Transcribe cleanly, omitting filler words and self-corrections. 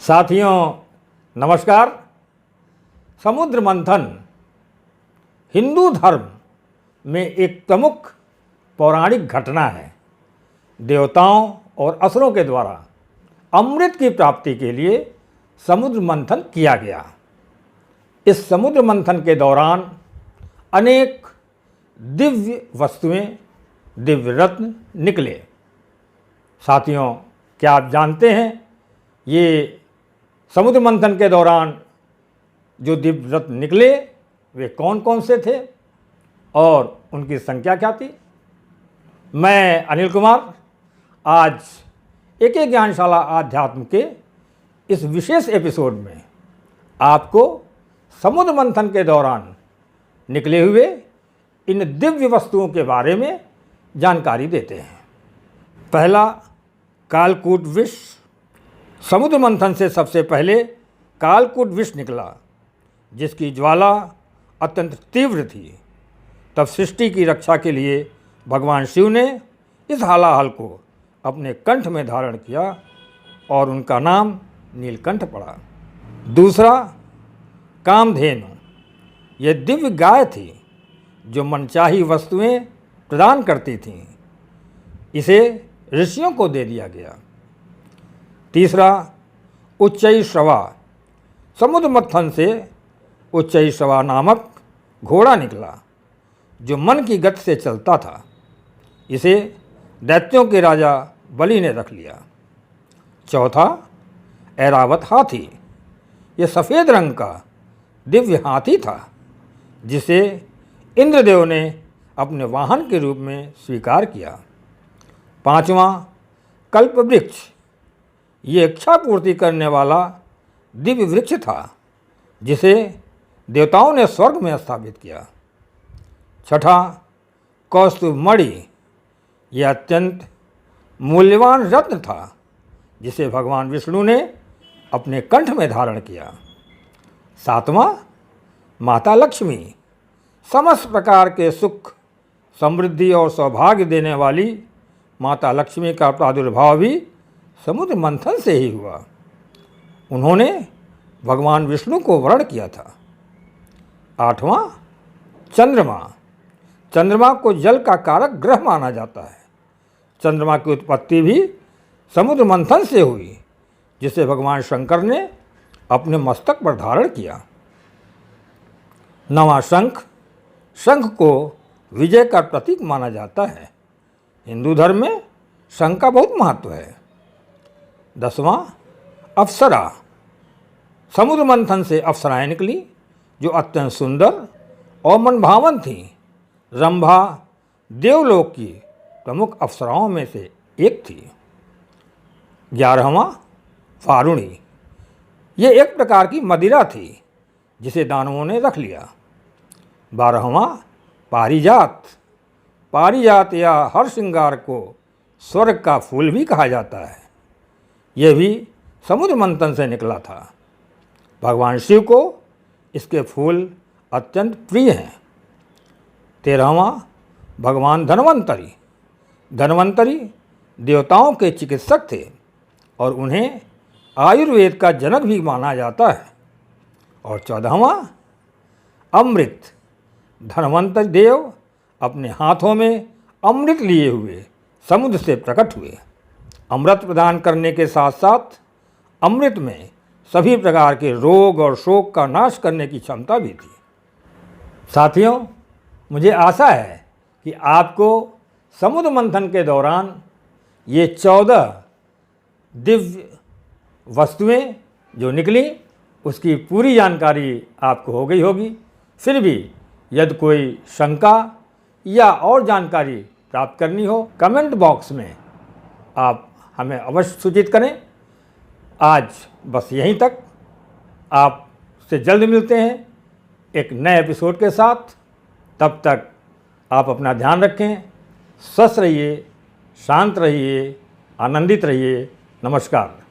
साथियों नमस्कार। समुद्र मंथन हिंदू धर्म में एक प्रमुख पौराणिक घटना है। देवताओं और असुरों के द्वारा अमृत की प्राप्ति के लिए समुद्र मंथन किया गया। इस समुद्र मंथन के दौरान अनेक दिव्य वस्तुएं, दिव्य रत्न निकले। साथियों, क्या आप जानते हैं ये समुद्र मंथन के दौरान जो दिव्य रत्न निकले वे कौन कौन से थे और उनकी संख्या क्या थी? मैं अनिल कुमार आज एक ज्ञानशाला आध्यात्म के इस विशेष एपिसोड में आपको समुद्र मंथन के दौरान निकले हुए इन दिव्य वस्तुओं के बारे में जानकारी देते हैं। पहला, कालकूट विष। समुद्र मंथन से सबसे पहले कालकूट विष निकला, जिसकी ज्वाला अत्यंत तीव्र थी। तब सृष्टि की रक्षा के लिए भगवान शिव ने इस हालाहल को अपने कंठ में धारण किया और उनका नाम नीलकंठ पड़ा। दूसरा, कामधेनु। यह दिव्य गाय थी जो मनचाही वस्तुएं प्रदान करती थीं। इसे ऋषियों को दे दिया गया। तीसरा, उच्चैःश्रवा। समुद्र मंथन से उच्चैःश्रवा नामक घोड़ा निकला जो मन की गति से चलता था। इसे दैत्यों के राजा बलि ने रख लिया। चौथा, ऐरावत हाथी। यह सफ़ेद रंग का दिव्य हाथी था जिसे इंद्रदेव ने अपने वाहन के रूप में स्वीकार किया। पांचवा, कल्पवृक्ष। ये इच्छा पूर्ति करने वाला दिव्य वृक्ष था जिसे देवताओं ने स्वर्ग में स्थापित किया। छठा, कौस्तुभमणि। यह अत्यंत मूल्यवान रत्न था जिसे भगवान विष्णु ने अपने कंठ में धारण किया। सातवां, माता लक्ष्मी। समस्त प्रकार के सुख, समृद्धि और सौभाग्य देने वाली माता लक्ष्मी का प्रादुर्भाव भी समुद्र मंथन से ही हुआ। उन्होंने भगवान विष्णु को वर्ण किया था। आठवां, चंद्रमा। चंद्रमा को जल का कारक ग्रह माना जाता है। चंद्रमा की उत्पत्ति भी समुद्र मंथन से हुई, जिसे भगवान शंकर ने अपने मस्तक पर धारण किया। नवां, शंख। शंख को विजय का प्रतीक माना जाता है। हिंदू धर्म में शंख का बहुत महत्व है। दसवां, अप्सरा। समुद्र मंथन से अप्सराएं निकली जो अत्यंत सुंदर और मनभावन थीं। रंभा देवलोक की प्रमुख अप्सराओं में से एक थी। 11वां, वारुणी। ये एक प्रकार की मदिरा थी जिसे दानवों ने रख लिया। 12वां, पारिजात। पारिजात या हर श्रृंगार को स्वर्ग का फूल भी कहा जाता है। यह भी समुद्र मंथन से निकला था। भगवान शिव को इसके फूल अत्यंत प्रिय हैं। 13वां, भगवान धन्वंतरी। धन्वंतरी देवताओं के चिकित्सक थे और उन्हें आयुर्वेद का जनक भी माना जाता है। और 14वां, अमृत। धन्वंतरी देव अपने हाथों में अमृत लिए हुए समुद्र से प्रकट हुए। अमृत प्रदान करने के साथ साथ अमृत में सभी प्रकार के रोग और शोक का नाश करने की क्षमता भी थी। साथियों, मुझे आशा है कि आपको समुद्र मंथन के दौरान ये 14 दिव्य वस्तुएं जो निकली उसकी पूरी जानकारी आपको हो गई होगी। फिर भी यदि कोई शंका या और जानकारी प्राप्त करनी हो, कमेंट बॉक्स में आप हमें अवश्य सूचित करें। आज बस यहीं तक। आपसे जल्द मिलते हैं एक नए एपिसोड के साथ। तब तक आप अपना ध्यान रखें, स्वस्थ रहिए, शांत रहिए, आनंदित रहिए। नमस्कार।